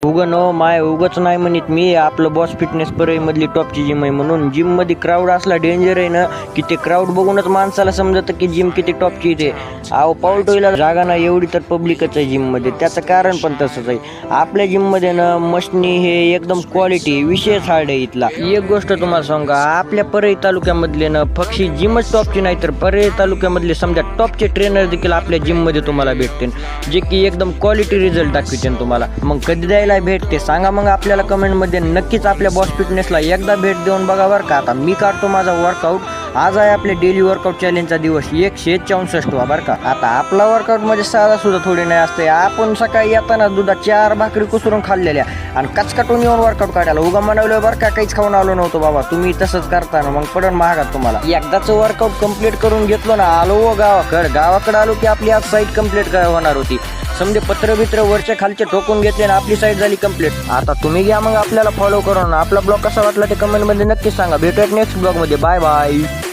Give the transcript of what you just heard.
उगं नो माय उगच नाही म्हणत मी आपलं बॉस फिटनेस परळी मधली टॉपची जिम आहे म्हणून. जिम मध्ये क्राऊड असला डेंजर आहे ना की ते क्राऊड बघूनच माणसाला समजतं की जिम किती टॉपची इथे. अहो पाऊल टोईला जागा नाही एवढी तर पब्लिकच आहे जिम मध्ये. त्याचं कारण पण तसंच आहे. आपल्या जिम मध्ये ना मशनी हे एकदम क्वालिटी विशेष हार्ड आहे इथला. एक गोष्ट तुम्हाला सांगा, आपल्या परळी तालुक्यामधले ना फक्त जिमच टॉपची नाही तर परळी तालुक्यामधले समजा टॉपचे ट्रेनर देखील आपल्या जिम मध्ये तुम्हाला भेटतील, जे की एकदम क्वालिटी रिझल्ट दाखवतील तुम्हाला. मग कधी द्यायला भेटते सांगा मग आपल्याला कमेंट मध्ये. नक्कीच आपल्या बॉस फिटनेसला एकदा भेट देऊन बघा बरं का. आता मी काढतो माझा वर्कआउट. आज आहे आपले डेली वर्कआउट चॅलेंजचा दिवस 164 बरं का. आता आपला वर्कआउट मध्ये साधा सुद्धा थोडी नाही असते. आपण सकाळी येताना दुधात 4 भाकरी कुसरून खाल्लेल्या आणि कचकटून येऊन वर्कआउट काढायला उगा म्हणावलं बरं का. काहीच खाऊन आलो नव्हतो बाबा. तुम्ही तसंच करता ना मग पडून महागात तुम्हाला. एकदाच वर्कआउट कम्प्लीट करून घेतलो ना आलो गावाकडे आलो की आपली आज साईट कम्प्लीट होणार होती. समजे पत्र वरच्या खालचे ठोकून घेतले आणि आपली साईट झाली कम्प्लीट. आता तुम्ही घ्या मग आपल्याला फॉलो करून. आपला ब्लॉग कसा वाटला ते कमेंट मध्ये नक्कीच सांगा. भेटूयात नेक्स्ट ब्लॉग मध्ये. Bye bye.